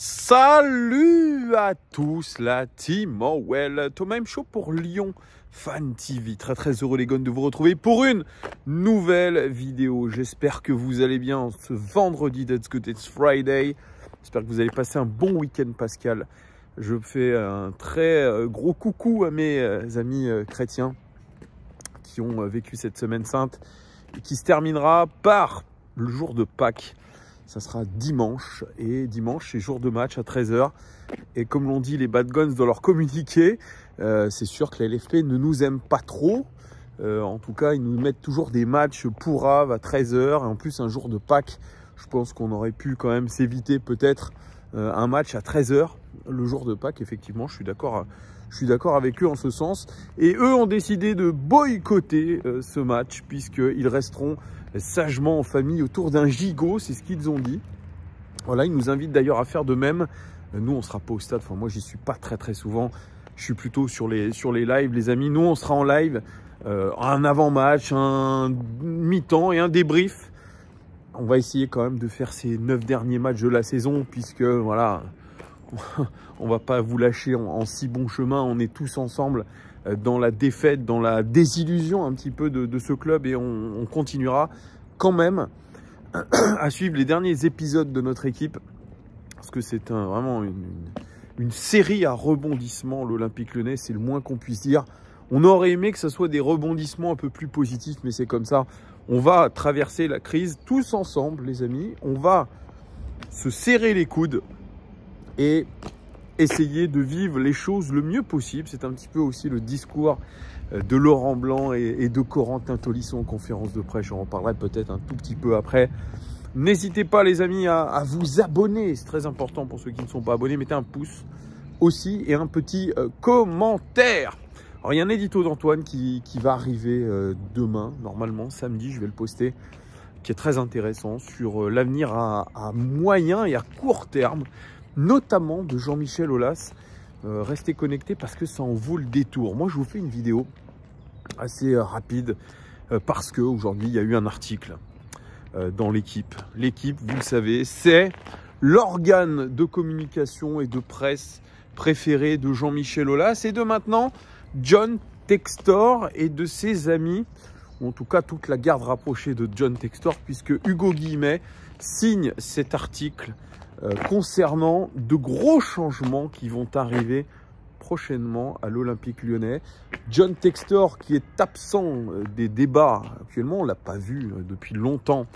Salut à tous la team Orwell, Thomas M. Show pour Lyon Fan TV. Très heureux les gars de vous retrouver pour une nouvelle vidéo. J'espère que vous allez bien ce vendredi, That's Good It's Friday. J'espère que vous allez passer un bon week-end pascal. Je fais un très gros coucou à mes amis chrétiens qui ont vécu cette semaine sainte et qui se terminera par le jour de Pâques. Ça sera dimanche, et dimanche c'est jour de match à 13 h. Et comme l'ont dit les Bad Guns dans leur communiqué, c'est sûr que la LFP ne nous aime pas trop. En tout cas, ils nous mettent toujours des matchs pourraves à 13 h. Et en plus, un jour de Pâques, je pense qu'on aurait pu quand même s'éviter peut-être un match à 13 h. Le jour de Pâques, effectivement, je suis d'accord avec eux en ce sens. Et eux ont décidé de boycotter ce match, puisqu'ils resteront sagement en famille autour d'un gigot, c'est ce qu'ils ont dit. Voilà, ils nous invitent d'ailleurs à faire de même. Nous, on ne sera pas au stade. Enfin, moi, j'y suis pas très souvent. Je suis plutôt sur les lives, les amis. Nous, on sera en live, un avant-match, un mi-temps et un débrief. On va essayer quand même de faire ces 9 derniers matchs de la saison, puisque voilà, on va pas vous lâcher en si bon chemin. On est tous ensemble dans la défaite, dans la désillusion un petit peu de ce club, et on continuera quand même à suivre les derniers épisodes de notre équipe, parce que c'est vraiment une série à rebondissements. L'Olympique Lyonnais, c'est le moins qu'on puisse dire. On aurait aimé que ce soit des rebondissements un peu plus positifs, mais c'est comme ça. On va traverser la crise tous ensemble, les amis. On va se serrer les coudes et essayer de vivre les choses le mieux possible. C'est un petit peu aussi le discours de Laurent Blanc et de Corentin Tolisso en conférence de presse. J'en reparlerai peut-être un tout petit peu après. N'hésitez pas les amis à vous abonner. C'est très important pour ceux qui ne sont pas abonnés. Mettez un pouce aussi et un petit commentaire. Alors il y a un édito d'Antoine qui va arriver demain, normalement samedi, je vais le poster, qui est très intéressant sur l'avenir à moyen et à court terme, notamment de Jean-Michel Aulas. Restez connectés parce que ça en vaut le détour. Moi, je vous fais une vidéo assez rapide parce qu'aujourd'hui, il y a eu un article dans l'équipe. L'équipe, vous le savez, c'est l'organe de communication et de presse préféré de Jean-Michel Aulas et de maintenant John Textor et de ses amis, ou en tout cas toute la garde rapprochée de John Textor, puisque Hugo Guillemet signe cet article concernant de gros changements qui vont arriver prochainement à l'Olympique Lyonnais. John Textor, qui est absent des débats actuellement, on ne l'a pas vu depuis longtemps,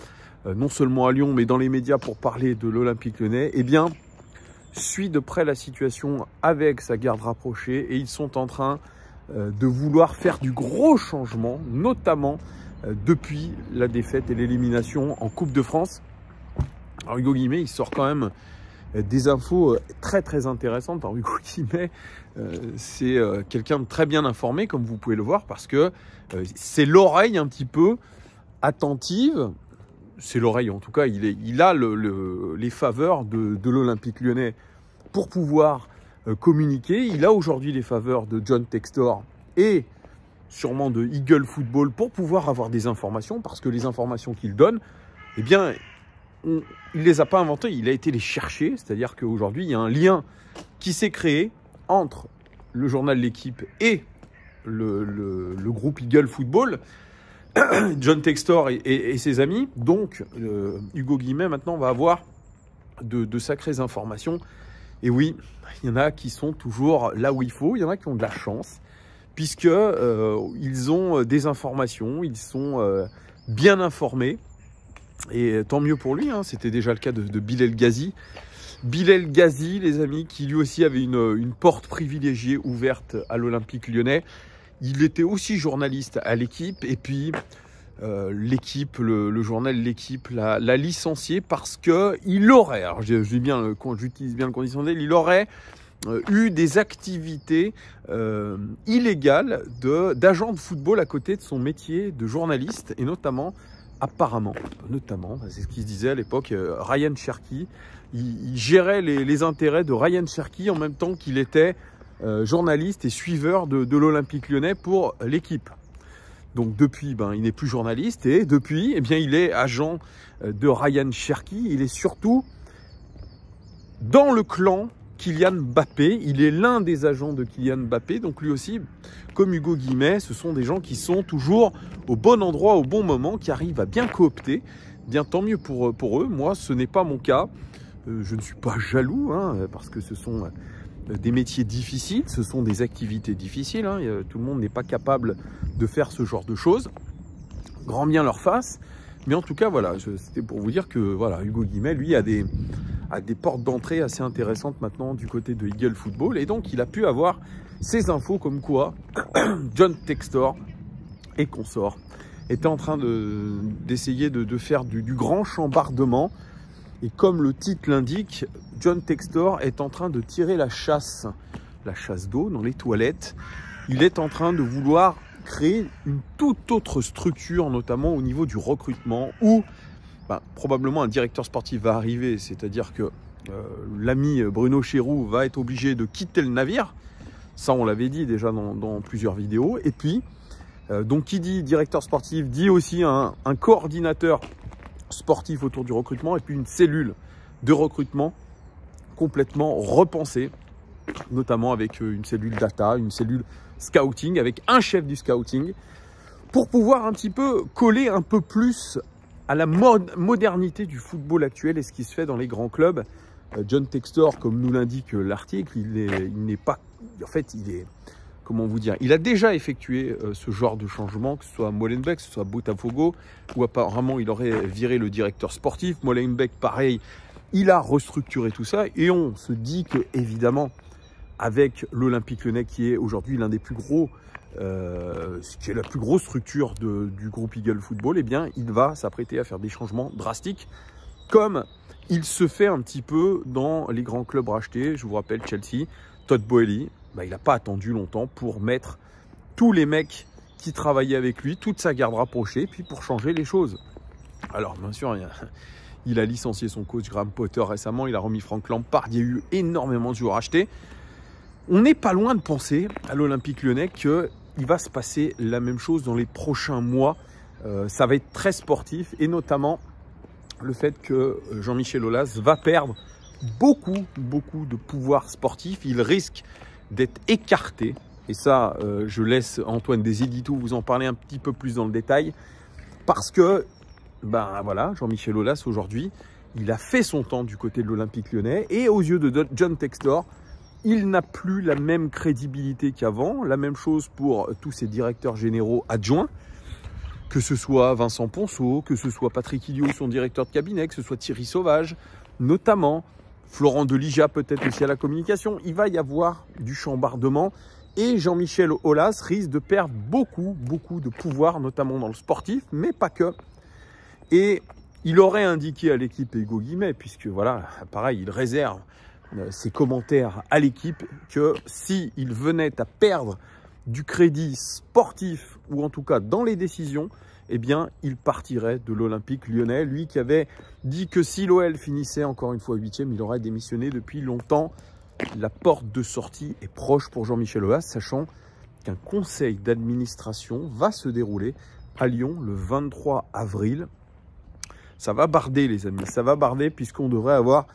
non seulement à Lyon, mais dans les médias pour parler de l'Olympique Lyonnais, eh bien, suit de près la situation avec sa garde rapprochée, et ils sont en train de vouloir faire du gros changement, notamment depuis la défaite et l'élimination en Coupe de France. Alors Hugo Guillemet, il sort quand même des infos très intéressantes. Alors Hugo Guillemet, c'est quelqu'un de très bien informé, comme vous pouvez le voir, parce que c'est l'oreille un petit peu attentive. C'est l'oreille, en tout cas, il a les faveurs de l'Olympique Lyonnais pour pouvoir communiquer. Il a aujourd'hui les faveurs de John Textor et sûrement de Eagle Football pour pouvoir avoir des informations, parce que les informations qu'il donne, eh bien, il ne les a pas inventées, il a été les chercher. C'est-à-dire qu'aujourd'hui, il y a un lien qui s'est créé entre le journal L'Équipe et le groupe Eagle Football, John Textor et ses amis. Donc, Hugo Guillemet, maintenant, va avoir de sacrées informations. Et oui, il y en a qui sont toujours là où il faut, il y en a qui ont de la chance, puisque ils ont des informations, ils sont bien informés. Et tant mieux pour lui, hein. C'était déjà le cas de Bilal Ghazi. Bilal Ghazi, les amis, qui lui aussi avait une porte privilégiée ouverte à l'Olympique Lyonnais. Il était aussi journaliste à l'Équipe, et puis l'équipe, le journal L'Équipe l'a licencié parce qu'il aurait, alors j'utilise bien le conditionnel, il aurait eu des activités illégales d'agent de football à côté de son métier de journaliste, et notamment, apparemment, c'est ce qui se disait à l'époque, Ryan Cherki, il gérait les intérêts de Ryan Cherki en même temps qu'il était journaliste et suiveur de l'Olympique Lyonnais pour l'Équipe. Donc depuis, il n'est plus journaliste, et depuis, eh bien, il est agent de Ryan Cherki. Il est surtout dans le clan Kylian Mbappé. Il est l'un des agents de Kylian Mbappé. Donc lui aussi, comme Hugo Guimet, ce sont des gens qui sont toujours au bon endroit, au bon moment, qui arrivent à bien coopter. Bien, tant mieux pour eux. Moi, ce n'est pas mon cas. Je ne suis pas jaloux, hein, parce que ce sont des métiers difficiles, ce sont des activités difficiles. Hein. Tout le monde n'est pas capable de faire ce genre de choses. Grand bien leur face. Mais en tout cas, voilà, c'était pour vous dire que voilà, Hugo Guimet, lui, a des portes d'entrée assez intéressantes maintenant du côté de Eagle Football. Et donc, il a pu avoir ces infos comme quoi John Textor et consorts étaient en train d'essayer de faire du grand chambardement. Et comme le titre l'indique, John Textor est en train de tirer la chasse d'eau dans les toilettes. Il est en train de vouloir créer une toute autre structure, notamment au niveau du recrutement, où probablement un directeur sportif va arriver, c'est-à-dire que l'ami Bruno Chéroux va être obligé de quitter le navire. Ça, on l'avait dit déjà dans plusieurs vidéos. Et puis, donc qui dit directeur sportif, dit aussi un coordinateur sportif autour du recrutement, et puis une cellule de recrutement complètement repensée, notamment avec une cellule data, une cellule scouting, avec un chef du scouting, pour pouvoir un petit peu coller un peu plus à la modernité du football actuel et ce qui se fait dans les grands clubs. John Textor, comme nous l'indique l'article, il n'est pas... En fait, il est... Comment vous dire? Il a déjà effectué ce genre de changement, que ce soit à Molenbeek, que ce soit à Botafogo, où apparemment il aurait viré le directeur sportif. Molenbeek, pareil, il a restructuré tout ça. Et on se dit que, évidemment, avec l'Olympique Lyonnais, qui est aujourd'hui l'un des plus gros, qui est la plus grosse structure du groupe Eagle Football, eh bien, il va s'apprêter à faire des changements drastiques, comme il se fait un petit peu dans les grands clubs rachetés. Je vous rappelle Chelsea, Todd Boehly, il n'a pas attendu longtemps pour mettre tous les mecs qui travaillaient avec lui, toute sa garde rapprochée, puis pour changer les choses. Alors, bien sûr, il a licencié son coach Graham Potter récemment, il a remis Frank Lampard, il y a eu énormément de joueurs achetés. On n'est pas loin de penser à l'Olympique Lyonnais qu'il va se passer la même chose dans les prochains mois. Ça va être très sportif, et notamment le fait que Jean-Michel Aulas va perdre beaucoup de pouvoir sportif. Il risque d'être écarté, et ça je laisse Antoine des Éditos vous en parler un petit peu plus dans le détail, parce que voilà, Jean-Michel Aulas aujourd'hui, il a fait son temps du côté de l'Olympique Lyonnais, et aux yeux de John Textor, il n'a plus la même crédibilité qu'avant. La même chose pour tous ses directeurs généraux adjoints, que ce soit Vincent Ponceau, que ce soit Patrick Idiot, son directeur de cabinet, que ce soit Thierry Sauvage, notamment Florent Delija, peut-être aussi à la communication. Il va y avoir du chambardement, et Jean-Michel Aulas risque de perdre beaucoup de pouvoir, notamment dans le sportif, mais pas que. Et il aurait indiqué à l'équipe Hugo Guimet, puisque voilà, pareil, il réserve ses commentaires à l'équipe, que s'il venait à perdre du crédit sportif, ou en tout cas dans les décisions, eh bien, il partirait de l'Olympique Lyonnais. Lui qui avait dit que si l'OL finissait encore une fois 8e, il aurait démissionné depuis longtemps. La porte de sortie est proche pour Jean-Michel Aulas, sachant qu'un conseil d'administration va se dérouler à Lyon le 23 avril. Ça va barder, les amis, ça va barder, puisqu'on devrait avoir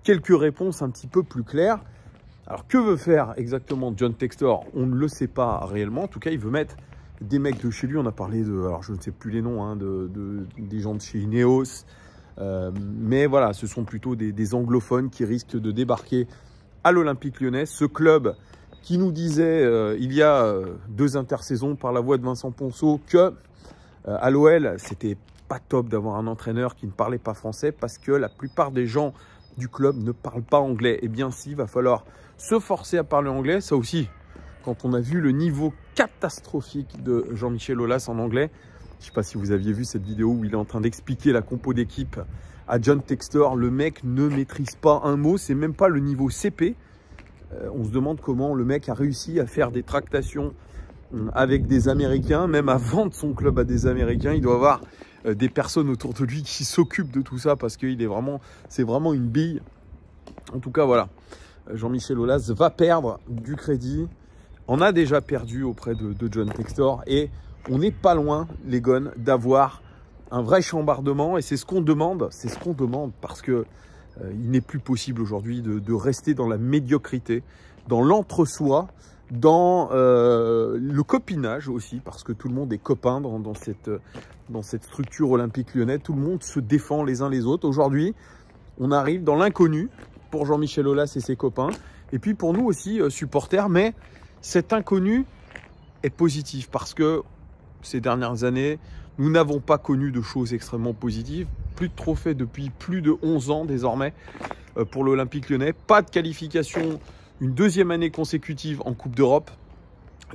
quelques réponses un petit peu plus claires. Alors, que veut faire exactement John Textor? On ne le sait pas réellement. En tout cas, il veut mettre des mecs de chez lui. On a parlé de, alors je ne sais plus les noms, hein, des gens de chez Ineos. Mais voilà, ce sont plutôt des anglophones qui risquent de débarquer à l'Olympique Lyonnais. Ce club qui nous disait il y a 2 intersaisons par la voix de Vincent Ponceau que à l'OL, c'était pas top d'avoir un entraîneur qui ne parlait pas français, parce que la plupart des gens du club ne parlent pas anglais. Eh bien, si, il va falloir se forcer à parler anglais. Ça aussi, quand on a vu le niveau catastrophique de Jean-Michel Aulas en anglais, je ne sais pas si vous aviez vu cette vidéo où il est en train d'expliquer la compo d'équipe à John Textor. Le mec ne maîtrise pas un mot, c'est même pas le niveau CP. On se demande comment le mec a réussi à faire des tractations avec des Américains, même à vendre son club à des Américains. Il doit avoir des personnes autour de lui qui s'occupent de tout ça, parce que c'est vraiment une bille. En tout cas, voilà, Jean-Michel Aulas va perdre du crédit. On a déjà perdu auprès de John Textor, et on n'est pas loin, les gones, d'avoir un vrai chambardement. Et c'est ce qu'on demande, parce que Il n'est plus possible aujourd'hui de rester dans la médiocrité, dans l'entre-soi, dans le copinage aussi, parce que tout le monde est copain dans cette structure olympique lyonnais. Tout le monde se défend les uns les autres. Aujourd'hui, on arrive dans l'inconnu pour Jean-Michel Aulas et ses copains. Et puis pour nous aussi, supporters. Mais cet inconnu est positif parce que ces dernières années, nous n'avons pas connu de choses extrêmement positives. Plus de trophées depuis plus de 11 ans désormais pour l'Olympique lyonnais. Pas de qualification une deuxième année consécutive en Coupe d'Europe.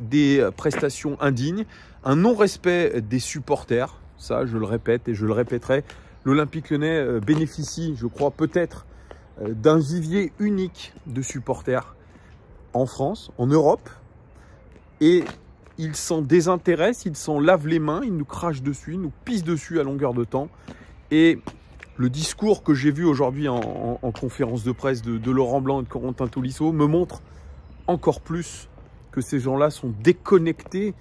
Des prestations indignes. Un non-respect des supporters. Ça, je le répète et je le répéterai. L'Olympique lyonnais bénéficie, je crois, peut-être d'un vivier unique de supporters en France, en Europe. Et ils s'en désintéressent, ils s'en lavent les mains, ils nous crachent dessus, ils nous pissent dessus à longueur de temps. Et le discours que j'ai vu aujourd'hui en conférence de presse de Laurent Blanc et de Corentin Tolisso me montre encore plus que ces gens-là sont déconnectés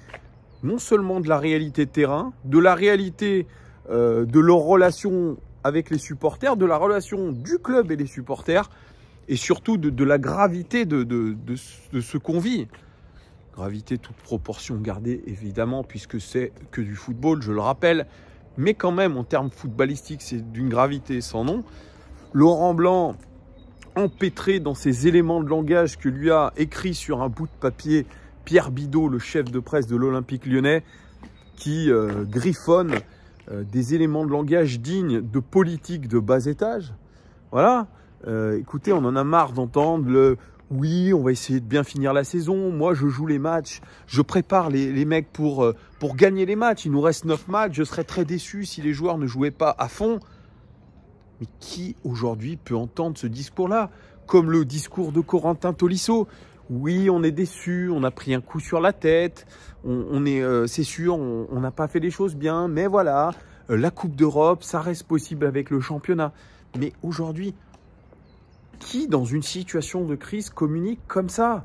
non seulement de la réalité de terrain, de la réalité de leur relation avec les supporters, de la relation du club et des supporters, et surtout de la gravité de ce qu'on vit. Gravité toute proportion gardée, évidemment, puisque c'est que du football, je le rappelle. Mais quand même, en termes footballistiques, c'est d'une gravité sans nom. Laurent Blanc, empêtré dans ces éléments de langage que lui a écrit sur un bout de papier Pierre Bidault, le chef de presse de l'Olympique lyonnais, qui griffonne des éléments de langage dignes de politique de bas étage. Voilà. Écoutez, on en a marre d'entendre le... Oui, on va essayer de bien finir la saison. Moi, je joue les matchs. Je prépare les mecs pour gagner les matchs. Il nous reste 9 matchs. Je serais très déçu si les joueurs ne jouaient pas à fond. Mais qui, aujourd'hui, peut entendre ce discours-là? Comme le discours de Corentin Tolisso. Oui, on est déçu. On a pris un coup sur la tête. C'est sûr, on n'a pas fait les choses bien. Mais voilà, la Coupe d'Europe, ça reste possible avec le championnat. Mais aujourd'hui... Qui, dans une situation de crise, communique comme ça?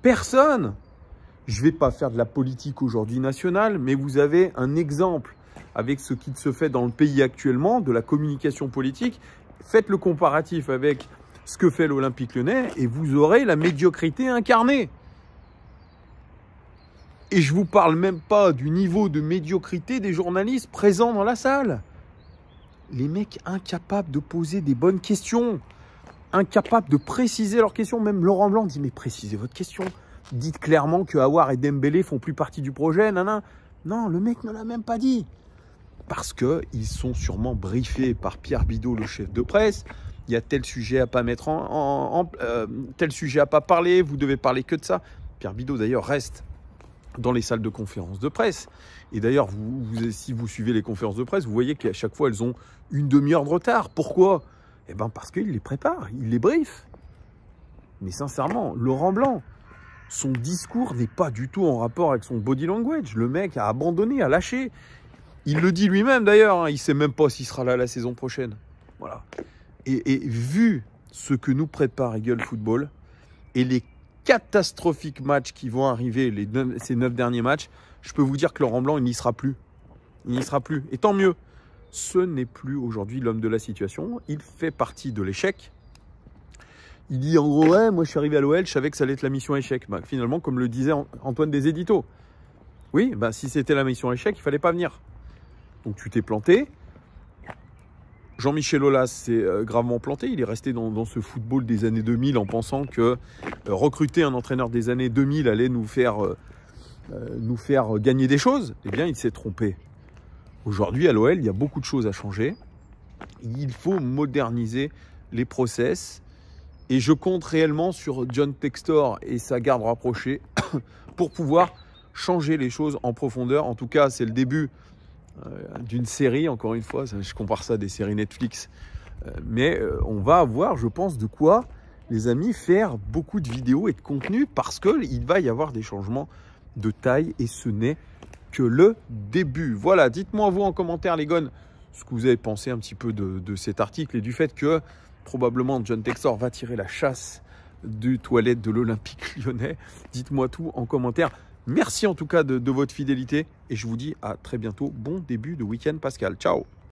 Personne. Je ne vais pas faire de la politique aujourd'hui nationale, mais vous avez un exemple avec ce qui se fait dans le pays actuellement, de la communication politique. Faites le comparatif avec ce que fait l'Olympique lyonnais et vous aurez la médiocrité incarnée. Et je ne vous parle même pas du niveau de médiocrité des journalistes présents dans la salle. Les mecs incapables de poser des bonnes questions. Incapables de préciser leurs questions. Même Laurent Blanc dit, mais précisez votre question. Dites clairement que Aouar et Dembélé font plus partie du projet. Nanana. Non, le mec ne l'a même pas dit. Parce qu'ils sont sûrement briefés par Pierre Bidault, le chef de presse. Il y a tel sujet à pas mettre tel sujet à pas parler. Vous devez parler que de ça. Pierre Bidault, d'ailleurs, reste dans les salles de conférences de presse. Et d'ailleurs, si vous suivez les conférences de presse, vous voyez qu'à chaque fois, elles ont une demi-heure de retard. Pourquoi ? Eh bien parce qu'il les prépare, il les briefe. Mais sincèrement, Laurent Blanc, son discours n'est pas du tout en rapport avec son body language. Le mec a abandonné, a lâché. Il le dit lui-même d'ailleurs, hein, il ne sait même pas s'il sera là la saison prochaine. Voilà. Et vu ce que nous prépare Eagle Football et les catastrophiques matchs qui vont arriver, ces 9 derniers matchs, je peux vous dire que Laurent Blanc, il n'y sera plus. Il n'y sera plus. Et tant mieux. Ce n'est plus aujourd'hui l'homme de la situation. Il fait partie de l'échec. Il dit en gros, ouais, moi je suis arrivé à l'OL, je savais que ça allait être la mission échec. Bah, finalement, comme le disait Antoine des Éditos. Oui, bah, si c'était la mission échec, il ne fallait pas venir. Donc tu t'es planté. Jean-Michel Aulas s'est gravement planté. Il est resté dans ce football des années 2000 en pensant que recruter un entraîneur des années 2000 allait nous faire gagner des choses. Eh bien, il s'est trompé. Aujourd'hui, à l'OL, il y a beaucoup de choses à changer. Il faut moderniser les process. Et je compte réellement sur John Textor et sa garde rapprochée pour pouvoir changer les choses en profondeur. En tout cas, c'est le début d'une série, encore une fois. Je compare ça à des séries Netflix. Mais on va avoir, je pense, de quoi, les amis, faire beaucoup de vidéos et de contenu parce qu'il va y avoir des changements de taille et ce n'est que le début. Voilà, dites-moi vous en commentaire les gars ce que vous avez pensé un petit peu de cet article et du fait que probablement John Textor va tirer la chasse du toilette de l'Olympique lyonnais. Dites-moi tout en commentaire. Merci en tout cas de votre fidélité et je vous dis à très bientôt. Bon début de week-end Pascal. Ciao.